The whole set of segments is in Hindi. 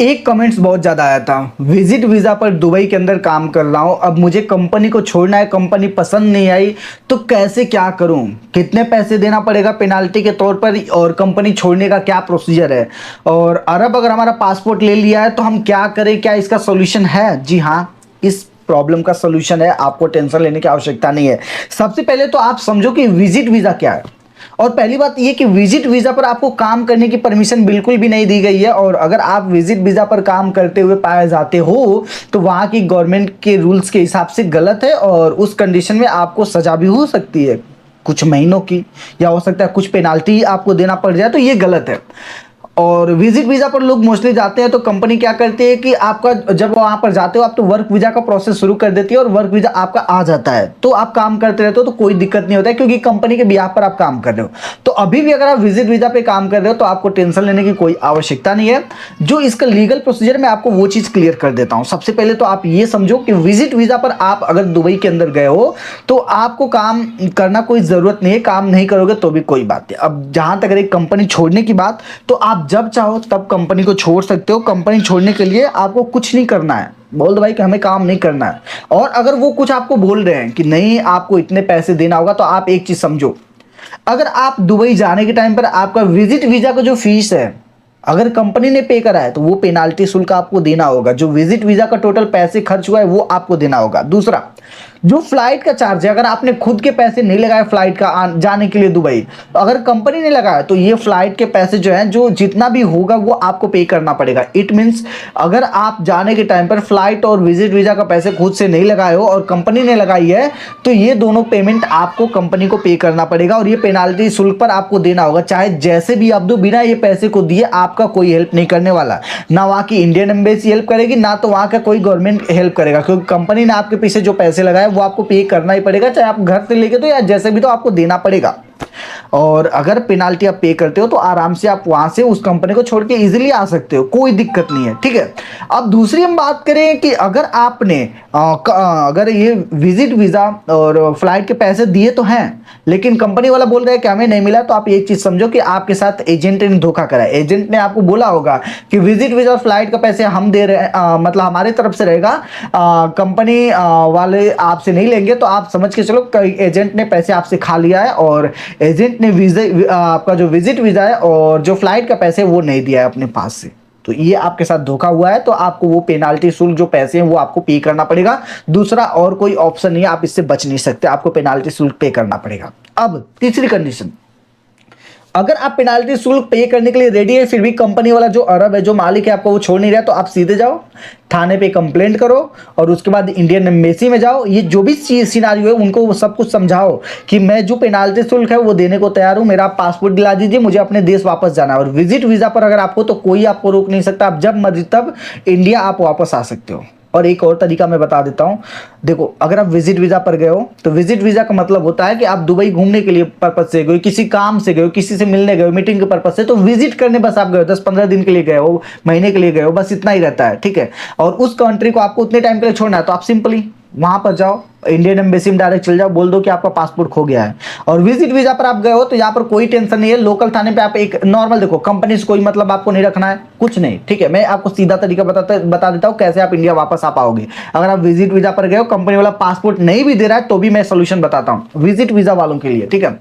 एक कमेंट्स बहुत ज़्यादा आया था, विजिट वीज़ा पर दुबई के अंदर काम कर रहा हूँ, अब मुझे कंपनी को छोड़ना है, कंपनी पसंद नहीं आई तो कैसे क्या करूँ, कितने पैसे देना पड़ेगा पेनाल्टी के तौर पर और कंपनी छोड़ने का क्या प्रोसीजर है, और अरब अगर हमारा पासपोर्ट ले लिया है तो हम क्या करें, क्या इसका सोल्यूशन है। जी हाँ, इस प्रॉब्लम का सोल्यूशन है, आपको टेंशन लेने की आवश्यकता नहीं है। सबसे पहले तो आप समझो कि विजिट वीज़ा क्या है। और पहली बात ये कि विजिट वीजा पर आपको काम करने की परमिशन बिल्कुल भी नहीं दी गई है, और अगर आप विजिट वीजा पर काम करते हुए पाए जाते हो तो वहां की गवर्नमेंट के रूल्स के हिसाब से गलत है, और उस कंडीशन में आपको सजा भी हो सकती है कुछ महीनों की, या हो सकता है कुछ पेनाल्टी आपको देना पड़ जाए, तो ये गलत है। और विजिट वीजा पर लोग मोस्टली जाते हैं तो कंपनी क्या करती है कि आपका जब वहां पर जाते हो आप तो वर्क वीजा का प्रोसेस शुरू कर देती है, और वर्क वीजा आपका आ जाता है तो आप काम करते रहते हो तो कोई दिक्कत नहीं होता है, क्योंकि कंपनी के बिहाफ पर आप काम कर रहे हो। तो अभी भी अगर आप विजिट वीजा पे काम कर रहे हो तो आपको टेंशन लेने की कोई आवश्यकता नहीं है। जो इसका लीगल प्रोसीजर मैं आपको वो चीज क्लियर कर देता हूं। सबसे पहले तो आप ये समझो कि विजिट वीजा पर आप अगर दुबई के अंदर गए हो तो आपको काम करना कोई जरूरत नहीं है, काम नहीं करोगे तो भी कोई बात नहीं। अब जहां तक रही कंपनी छोड़ने की बात, तो आप जब चाहो तब कंपनी को छोड़ सकते हो। कंपनी छोड़ने के लिए आपको कुछ नहीं करना है, बोल दो भाई कि हमें काम नहीं करना है। और अगर वो कुछ आपको बोल रहे हैं कि नहीं आपको इतने पैसे देना होगा, तो आप एक चीज समझो, अगर आप दुबई जाने के टाइम पर आपका विजिट वीजा का जो फीस है अगर कंपनी ने पे करा है तो वो पेनाल्टी शुल्क आपको देना होगा। जो विजिट वीजा का टोटल पैसे खर्च हुआ है वो आपको देना होगा। दूसरा, जो फ्लाइट का चार्ज है, अगर आपने खुद के पैसे नहीं लगाए फ्लाइट का जाने के लिए दुबई, तो अगर कंपनी ने लगाया तो ये फ्लाइट के पैसे जो हैं, जो जितना भी होगा वो आपको पे करना पड़ेगा। इट मीन्स अगर आप जाने के टाइम पर फ्लाइट और विजिट वीजा का पैसे खुद से नहीं लगाए हो और कंपनी ने लगाई है, तो ये दोनों पेमेंट आपको कंपनी को पे करना पड़ेगा, और ये पेनाल्टी शुल्क पर आपको देना होगा। चाहे जैसे भी आप दो, बिना ये पैसे को दिए आपका कोई हेल्प नहीं करने वाला। ना वहाँ की इंडियन एम्बेसी हेल्प करेगी, ना तो वहाँ का कोई गवर्नमेंट हेल्प करेगा, क्योंकि कंपनी ने आपके पीछे जो पैसे लगाए वो आपको पे करना ही पड़ेगा, चाहे आप घर से लेके दो या जैसे भी तो आपको देना पड़ेगा। और अगर पेनाल्टी आप पे करते हो तो आराम से आप वहां से उस कंपनी को छोड़ के इजीली आ सकते हो, कोई दिक्कत नहीं है, ठीक है। अब दूसरी हम बात करें कि अगर आपने अगर ये विजिट वीजा और फ्लाइट के पैसे दिए तो हैं, लेकिन कंपनी वाला बोल रहा है कि हमें नहीं मिला, तो आप एक चीज समझो कि आपके साथ एजेंट ने धोखा करा है। एजेंट ने आपको बोला होगा कि विजिट वीजा और फ्लाइट का पैसे हम दे रहे हैं, मतलब हमारी तरफ से रहेगा, कंपनी वाले आपसे नहीं लेंगे। तो आप समझ के चलो एजेंट ने पैसे आपसे खा लिया है, और एजेंट ने वीजा आपका जो विजिट वीजा है और जो फ्लाइट का पैसे वो नहीं दिया है अपने पास से। तो ये आपके साथ धोखा हुआ है, तो आपको वो पेनाल्टी शुल्क जो पैसे हैं वो आपको पे करना पड़ेगा। दूसरा और कोई ऑप्शन नहीं है, आप इससे बच नहीं सकते, आपको पेनाल्टी शुल्क पे करना पड़ेगा। अब तीसरी कंडीशन, अगर आप पेनाल्टी शुल्क पे करने के लिए रेडी है, फिर भी कंपनी वाला जो अरब है, जो मालिक है, आपको वो छोड़ नहीं रहा, तो आप सीधे जाओ थाने पे कंप्लेंट करो, और उसके बाद इंडियन एम्बेसी में जाओ। ये जो भी सिनारियो है उनको वो सब कुछ समझाओ कि मैं जो पेनाल्टी शुल्क है वो देने को तैयार हूं, मेरा पासपोर्ट दिला दीजिए, मुझे अपने देश वापस जाना है। और विजिट वीजा पर अगर आपको, तो कोई आपको रोक नहीं सकता, आप जब मर्जी तब इंडिया आप वापस आ सकते हो। और एक और तरीका मैं बता देता हूं, देखो अगर आप विजिट वीजा पर गए हो तो विजिट वीजा का मतलब होता है कि आप दुबई घूमने के लिए पर्पज से गए हो, किसी काम से गए हो, किसी से मिलने गए हो, मीटिंग के पर्पज से, तो विजिट करने बस आप गए हो, 10-15 दिन के लिए गए हो, महीने के लिए गए हो, बस इतना ही रहता है, ठीक है। और उस कंट्री को आपको उतने टाइम के लिए छोड़ना है, तो आप सिंपली वहां पर जाओ, इंडियन एम्बेसी में डायरेक्ट चल जाओ, बोल दो कि आपका पासपोर्ट खो गया है। और विजिट वीजा पर आप गए हो तो यहाँ पर कोई टेंशन नहीं है, लोकल थाने पे आप एक नॉर्मल, देखो कंपनी से कोई मतलब आपको नहीं रखना है, कुछ नहीं, ठीक है। मैं आपको सीधा तरीका बता देता हूँ कैसे आप इंडिया वापस आ पाओगे। अगर आप विजिट वीजा पर गए हो, कंपनी वाला पासपोर्ट नहीं भी दे रहा है, तो भी मैं सोल्यूशन बताता हूँ विजिट वीजा वालों के लिए, ठीक है।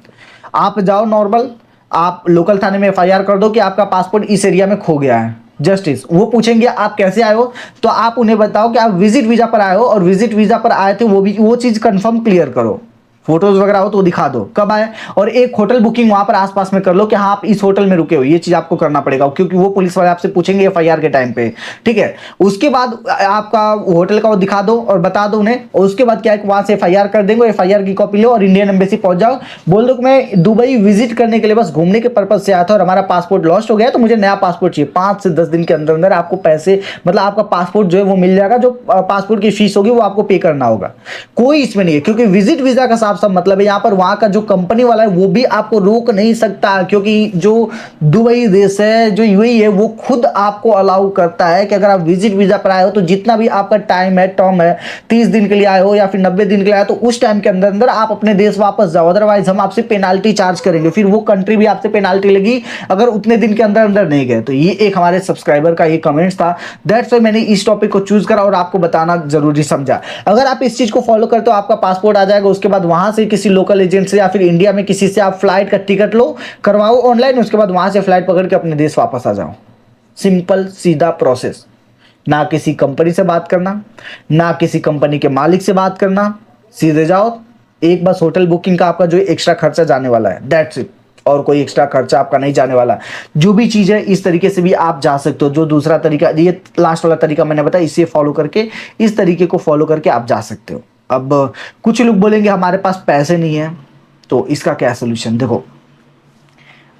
आप जाओ नॉर्मल, आप लोकल थाने में FIR कर दो कि आपका पासपोर्ट इस एरिया में खो गया है। जस्टिस वो पूछेंगे आप कैसे आए हो, तो आप उन्हें बताओ कि आप विजिट वीजा पर आए हो, और विजिट वीजा पर आए थे वो चीज कंफर्म क्लियर करो, फोटोज वगैरह हो तो दिखा दो कब आए, और एक होटल बुकिंग वहां पर आसपास में कर लो कि हाँ आप इस होटल में रुके हो, ये चीज आपको करना पड़ेगा, क्योंकि वो पुलिस वाले आपसे पूछेंगे FIR के टाइम पे, ठीक है। उसके बाद आपका होटल का वो दिखा दो और बता दो उन्हें, और उसके बाद क्या है वहां से FIR कर देंगे, FIR की कॉपी लो और इंडियन एम्बेसी पहुंच जाओ, बोल दो कि मैं दुबई विजिट करने के लिए बस घूमने के पर्पज से आया था और हमारा पासपोर्ट लॉस्ट हो गया, तो मुझे नया पासपोर्ट चाहिए। 5 से 10 दिन के अंदर अंदर आपको पैसे, मतलब आपका पासपोर्ट जो है वो मिल जाएगा, जो पासपोर्ट की फीस होगी वो आपको पे करना होगा। कोई इसमें नहीं है, क्योंकि विजिट वीजा का साफ साफ मतलब है यहाँ पर वहां का जो कंपनी वाला है वो भी आपको रोक नहीं सकता, क्योंकि जो दुबई देश है, जो यूएई है, वो खुद आपको अलाउ करता है कि अगर आप विजिट वीजा पर आए हो तो जितना भी आपका टाइम है, टर्म है, 30 दिन के लिए आए हो या फिर 90 दिन के लिए आए, तो उस टाइम के अंदर अंदर आप अपने देश वापस जाओ, अदरवाइज हम आपसे पेनाल्टी चार्ज करेंगे, फिर वो कंट्री भी आपसे पेनाल्टी लगी अगर उतने दिन के अंदर अंदर नहीं गए। तो ये एक हमारे सब्सक्राइबर का ये कमेंट्स था, दैट्स व्हाई मैंने इस टॉपिक को चूज करा और आपको बताना जरूरी समझा। अगर आप इस चीज को फॉलो करते हो आपका पासपोर्ट आ जाएगा, उसके बाद वहां से किसी लोकल एजेंट से या फिर इंडिया में किसी से आप फ्लाइट का टिकट लो, करवाओ ऑनलाइन, उसके बाद वहां से फ्लाइट पकड़ के अपने देश वापस आ जाओ। सिंपल सीधा प्रोसेस, ना किसी कंपनी से बात करना, ना किसी कंपनी के मालिक से बात करना, सीधे जाओ। एक बस होटल बुकिंग का आपका जो एक्स्ट्रा खर्चा जाने वाला है, दैट्स इट, और कोई एक्स्ट्रा खर्चा आपका नहीं जाने वाला। जो भी चीज़ है इस तरीके से भी आप जा सकते हो। जो दूसरा तरीका, ये लास्ट वाला तरीका मैंने बताया, इसे फॉलो करके, इस तरीके को फॉलो करके आप जा सकते हो। अब कुछ लोग बोलेंगे हमारे पास पैसे नहीं है, तो इसका क्या सोल्यूशन? देखो,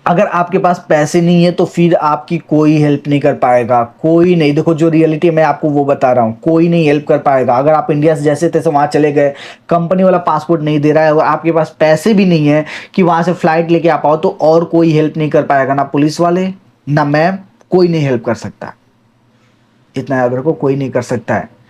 अगर आपके पास पैसे नहीं है तो फिर आपकी कोई हेल्प नहीं कर पाएगा, कोई नहीं। देखो, जो रियलिटी मैं आपको वो बता रहा हूँ, कोई नहीं हेल्प कर पाएगा। अगर आप इंडिया से जैसे तैसे वहाँ चले गए, कंपनी वाला पासपोर्ट नहीं दे रहा है और आपके पास पैसे भी नहीं है कि वहाँ से फ्लाइट लेके आ पाओ, तो और कोई हेल्प नहीं कर पाएगा, ना पुलिस वाले, ना मैं, कोई नहीं हेल्प कर सकता। इतना याद रखो, कोई नहीं कर सकता है।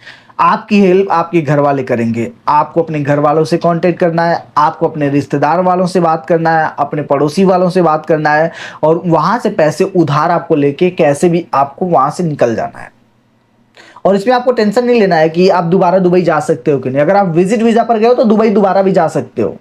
आपकी हेल्प आपके घर वाले करेंगे। आपको अपने घर वालों से कांटेक्ट करना है, आपको अपने रिश्तेदार वालों से बात करना है, अपने पड़ोसी वालों से बात करना है, और वहां से पैसे उधार आपको लेके कैसे भी आपको वहां से निकल जाना है। और इसमें आपको टेंशन नहीं लेना है कि आप दोबारा दुबई जा सकते हो कि नहीं। अगर आप विजिट वीजा पर गए हो तो दुबई दोबारा भी जा सकते हो।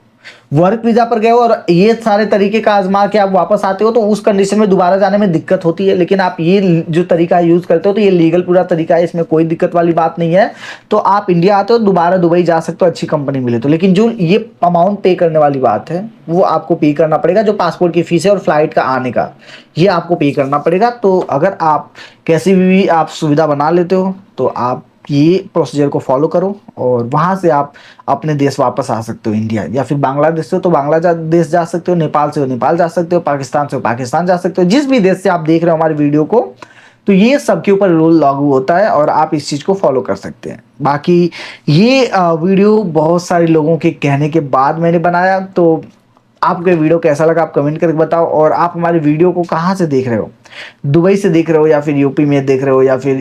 वर्क वीजा पर गए हो और ये सारे तरीके का आजमा के आप वापस आते हो तो उस कंडीशन में दोबारा जाने में दिक्कत होती है। लेकिन आप ये जो तरीका यूज करते हो तो ये लीगल पूरा तरीका है, इसमें कोई दिक्कत वाली बात नहीं है। तो आप इंडिया आते हो, दोबारा दुबई जा सकते हो, अच्छी कंपनी मिले तो। लेकिन जो ये अमाउंट पे करने वाली बात है वो आपको पे करना पड़ेगा, जो पासपोर्ट की फीस है और फ्लाइट का आने का, ये आपको पे करना पड़ेगा। तो अगर आप कैसी भी आप सुविधा बना लेते हो तो आप ये प्रोसीजर को फॉलो करो और वहां से आप अपने देश वापस आ सकते हो, इंडिया। या फिर बांग्लादेश से हो तो बांग्लादेश जा सकते हो, नेपाल से हो नेपाल जा सकते हो, पाकिस्तान से हो पाकिस्तान जा सकते हो। जिस भी देश से आप देख रहे हो हमारी वीडियो को, तो ये सबके ऊपर रूल लागू होता है और आप इस चीज़ को फॉलो कर सकते हैं। बाकी ये वीडियो बहुत सारे लोगों के कहने के बाद मैंने बनाया, तो आपको ये वीडियो कैसा लगा आप कमेंट करके बताओ। और आप हमारी वीडियो को कहाँ से देख रहे हो? दुबई से देख रहे हो या फिर यूपी में देख रहे हो या फिर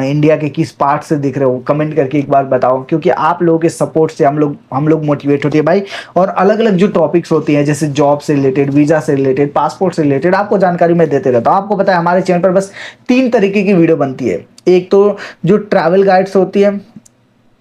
इंडिया के किस पार्ट से देख रहे हो? कमेंट करके एक बार बताओ, क्योंकि आप लोगों के सपोर्ट से हम लोग मोटिवेट होते हैं भाई। और अलग अलग जो टॉपिक्स होती हैं, जैसे जॉब से रिलेटेड, वीज़ा से रिलेटेड, पासपोर्ट से रिलेटेड, आपको जानकारी मैं देते रहता हूँ। आपको पता है हमारे चैनल पर बस 3 तरीके की वीडियो बनती है। एक तो जो ट्रैवल गाइड्स होती है,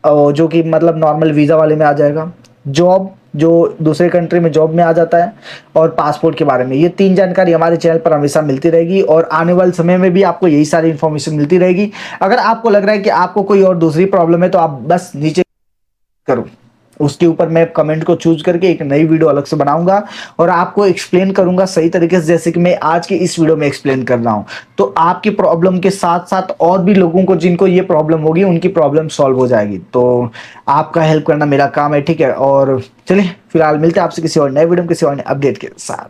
जो कि मतलब नॉर्मल वीज़ा वाले में आ जाएगा, जॉब जो दूसरे कंट्री में जॉब में आ जाता है, और पासपोर्ट के बारे में। ये 3 जानकारी हमारे चैनल पर हमेशा मिलती रहेगी और आने वाले समय में भी आपको यही सारी इन्फॉर्मेशन मिलती रहेगी। अगर आपको लग रहा है कि आपको कोई और दूसरी प्रॉब्लम है तो आप बस नीचे करो, उसके ऊपर मैं कमेंट को चूज करके एक नई वीडियो अलग से बनाऊंगा और आपको एक्सप्लेन करूंगा सही तरीके से, जैसे कि मैं आज की इस वीडियो में एक्सप्लेन कर रहा हूं। तो आपकी प्रॉब्लम के साथ साथ और भी लोगों को जिनको ये प्रॉब्लम होगी उनकी प्रॉब्लम सॉल्व हो जाएगी। तो आपका हेल्प करना मेरा काम है, ठीक है। और चलिए फिलहाल मिलते हैं आपसे किसी और नए वीडियो में किसी और नए अपडेट के साथ।